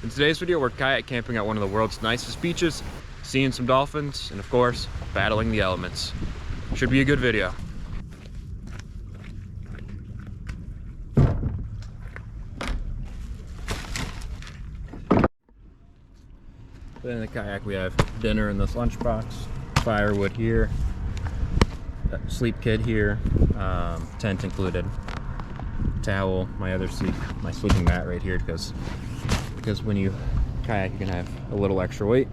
In today's video, we're kayak camping at one of the world's nicest beaches, seeing some dolphins, and of course, battling the elements. Should be a good video. In the kayak, we have dinner in this lunchbox, firewood here, sleep kit here, tent included, towel, my sleeping mat right here because when you kayak you can have a little extra weight.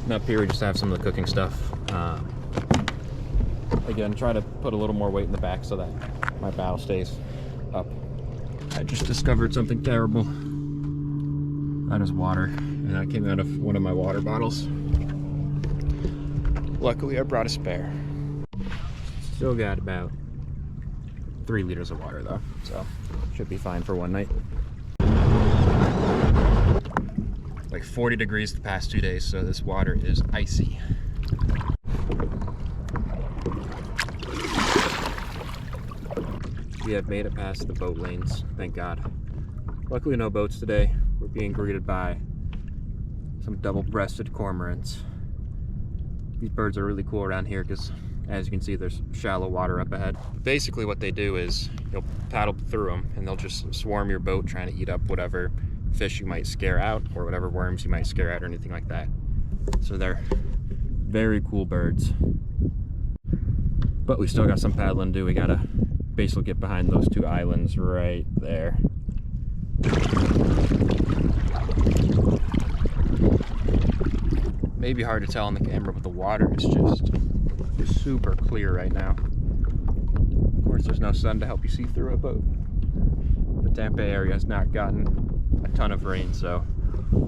And up here we just have some of the cooking stuff. Again, try to put a little more weight in the back so that my bow stays up. I just discovered something terrible. That is water, and that came out of one of my water bottles. Luckily I brought a spare. Still got about 3 liters of water though, so should be fine for one night. Like 40 degrees the past 2 days, so this water is icy. We have made it past the boat lanes, thank God. Luckily no boats today. We're being greeted by some double-breasted cormorants. These birds are really cool around here because, as you can see, there's shallow water up ahead. Basically what they do is you'll paddle through them and they'll just swarm your boat trying to eat up whatever fish you might scare out or whatever worms you might scare out or anything like that. So they're very cool birds. But we still got some paddling to do. We gotta basically get behind those 2 islands right there. Maybe hard to tell on the camera, but the water is just super clear right now. Of course, there's no sun to help you see through it, but the Tampa area has not gotten a ton of rain, so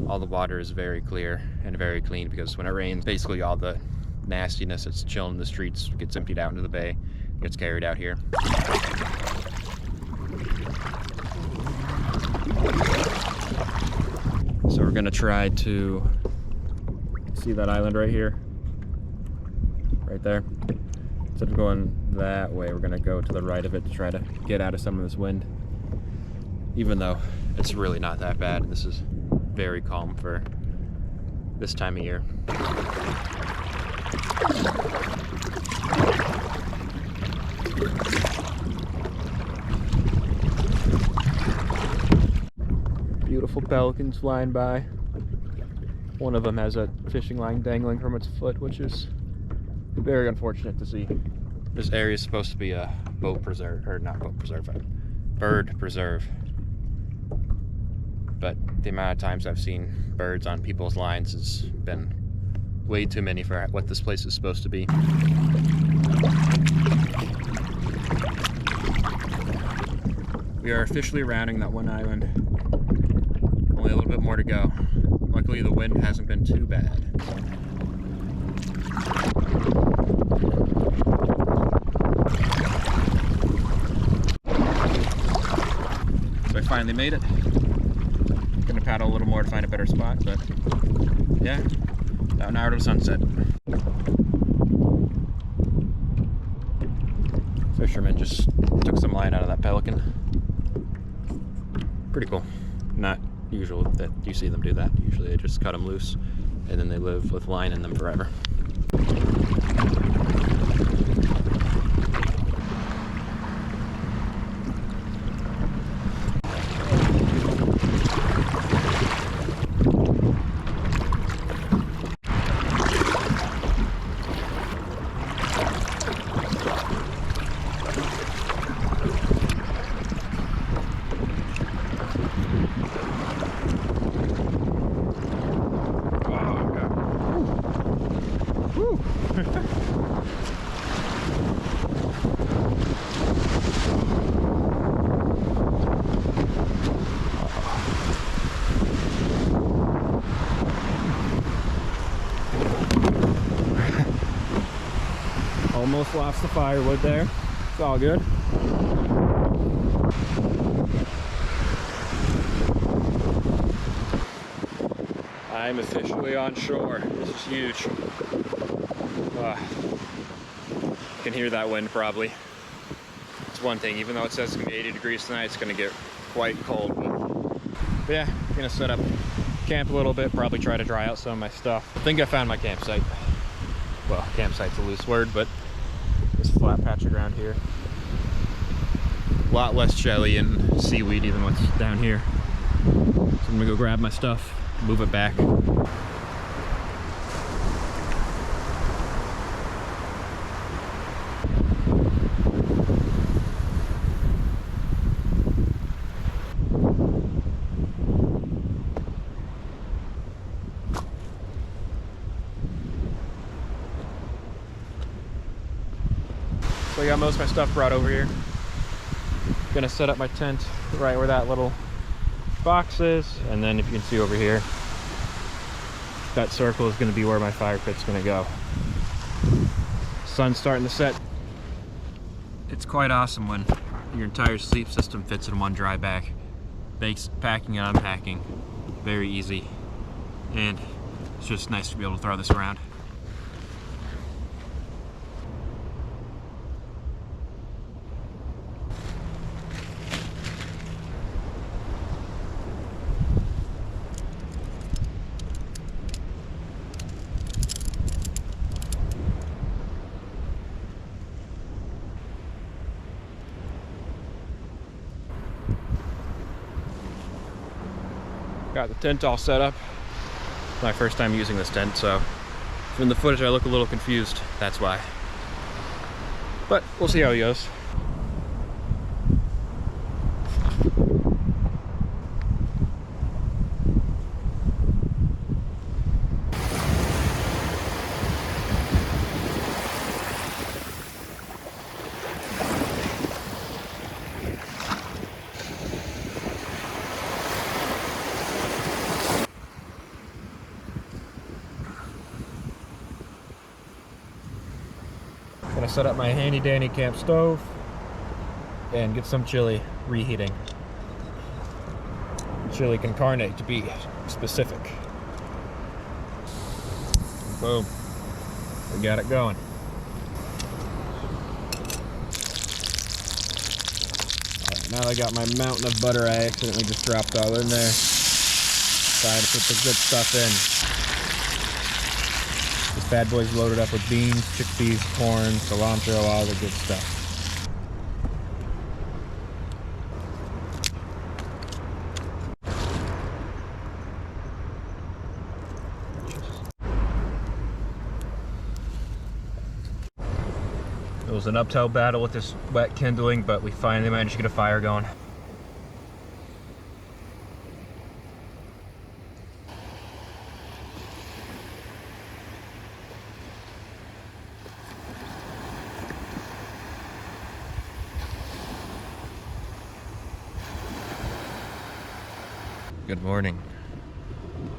all the water is very clear and very clean, because when it rains, basically all the nastiness that's chilling in the streets gets emptied out into the bay, gets carried out here. So we're gonna try to see that island right here, right there. Instead of going that way, we're gonna go to the right of it to try to get out of some of this wind, even though it's really not that bad. This is very calm for this time of year. Beautiful pelicans flying by. One of them has a fishing line dangling from its foot, which is very unfortunate to see. This area is supposed to be a boat preserve, or not boat preserve, a bird preserve. But the amount of times I've seen birds on people's lines has been way too many for what this place is supposed to be. We are officially rounding that one island. Only a little bit more to go. Luckily the wind hasn't been too bad. So I finally made it. Gonna paddle a little more to find a better spot, but yeah, about an hour to sunset. Fisherman just took some line out of that pelican. Pretty cool. Not usual that you see them do that. Usually they just cut them loose and then they live with line in them forever. Almost lost the firewood there. It's all good. I'm officially on shore. This is huge. You can hear that wind probably. It's one thing, even though it says it's gonna be 80 degrees tonight, it's gonna get quite cold. But yeah, Gonna set up camp a little bit, probably try to dry out some of my stuff. I think I found my campsite. Well, campsite's a loose word, but this flat patch of ground here. A lot less shelly and seaweedy than what's down here. So I'm gonna go grab my stuff, move it back. So I got most of my stuff brought over here. Gonna set up my tent right where that little box is, and then if you can see over here, that circle is gonna be where my fire pit's gonna go. Sun's starting to set. It's quite awesome when your entire sleep system fits in one dry bag. Makes packing and unpacking very easy, and it's just nice to be able to throw this around. Got the tent all set up. It's my first time using this tent, so from the footage I look a little confused. That's why. But we'll see how it goes. Gonna set up my handy dandy camp stove and get some chili reheating. Chili con carne to be specific. Boom. We got it going. Alright, now I got my mountain of butter I accidentally just dropped all in there. Trying to put the good stuff in. This bad boy's loaded up with beans, chickpeas, corn, cilantro, all the good stuff. It was an uphill battle with this wet kindling, but we finally managed to get a fire going. Good morning.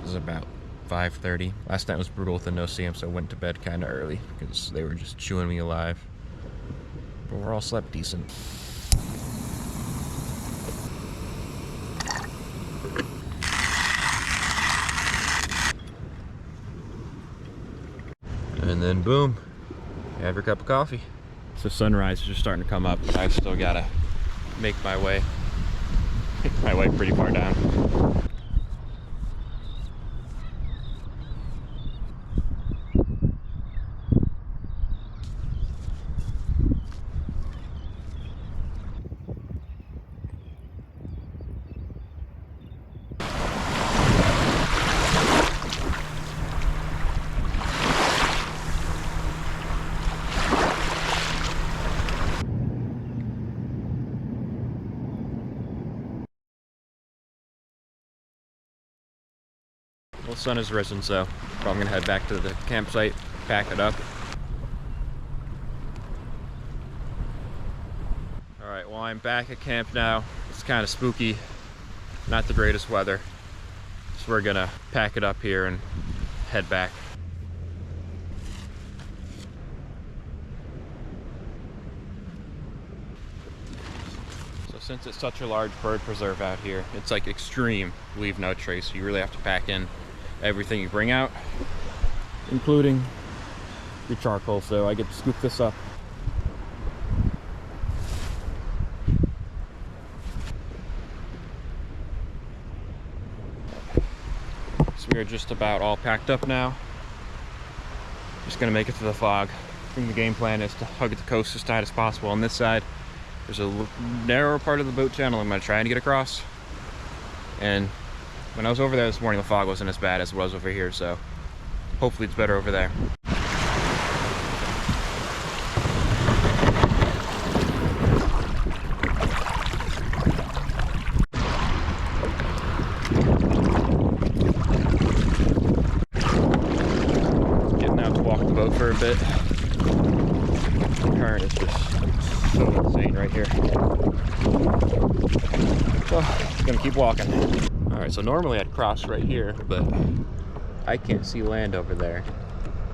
This is about 5:30. Last night was brutal with the no-see-em, so I went to bed kind of early because they were just chewing me alive. But we're all slept decent. And then boom, you have your cup of coffee. So sunrise is just starting to come up. I've still gotta make my way pretty far down. Well, the sun has risen, so probably gonna head back to the campsite, pack it up. Alright, well, I'm back at camp now. It's kind of spooky, not the greatest weather. So we're gonna pack it up here and head back. So since it's such a large bird preserve out here, it's like extreme leave no trace. You really have to pack in everything you bring out, including your charcoal. So I get to scoop this up. we are just about all packed up now. Just gonna make it through the fog. I think the game plan is to hug the coast as tight as possible. On this side, there's a narrower part of the boat channel I'm gonna try and get across. And when I was over there this morning, the fog wasn't as bad as it was over here, so hopefully it's better over there. Getting out to walk the boat for a bit. The current is just so insane right here. So, gonna keep walking. Alright, so normally I'd cross right here, but I can't see land over there.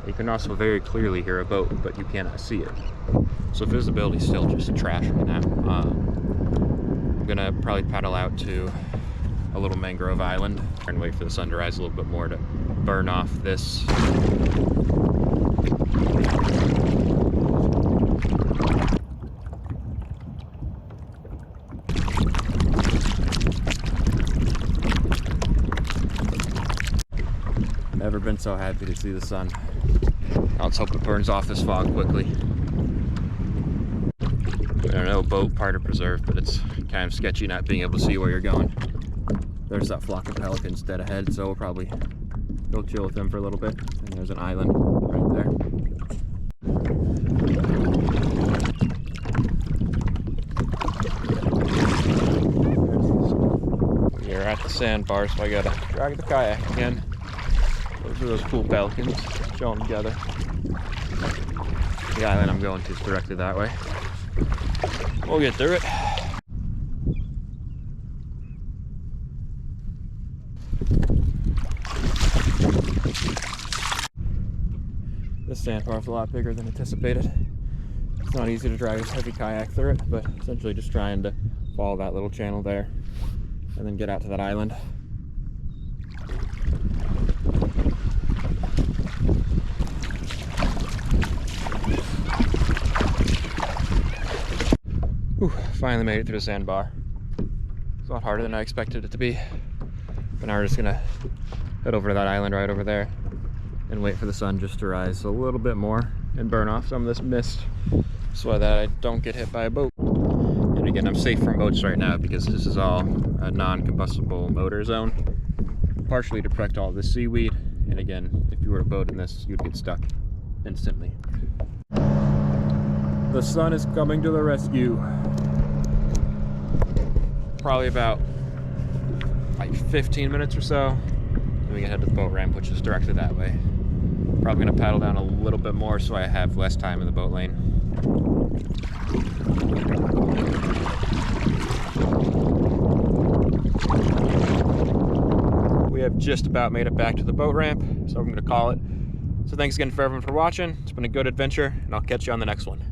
You can also very clearly hear a boat, but you cannot see it. So visibility is still just trash right now. I'm gonna probably paddle out to a little mangrove island and wait for the sun to rise a little bit more to burn off this. Never been so happy to see the sun. Now let's hope it burns off this fog quickly. I don't know, boat, part of preserve, but it's kind of sketchy not being able to see where you're going. There's that flock of pelicans dead ahead, so we'll probably go chill with them for a little bit. And there's an island right there. We are at the sandbar, so I gotta drag the kayak again. Those are those cool pelicans. Show them together. The island I'm going to is directly that way. We'll get through it. This sandbar is a lot bigger than anticipated. It's not easy to drag this heavy kayak through it, but essentially just trying to follow that little channel there and then get out to that island. Whew, finally made it through the sandbar. It's a lot harder than I expected it to be. But now we're just gonna head over to that island right over there and wait for the sun just to rise a little bit more and burn off some of this mist so that I don't get hit by a boat. And again, I'm safe from boats right now because this is all a non-combustible motor zone, partially to protect all this seaweed. And again, if you were to boat in this, you'd get stuck instantly. The sun is coming to the rescue. Probably about like 15 minutes or so. Then we can head to the boat ramp, which is directly that way. Probably gonna paddle down a little bit more so I have less time in the boat lane. We have just about made it back to the boat ramp, so I'm gonna call it. So thanks again for everyone for watching. It's been a good adventure, and I'll catch you on the next one.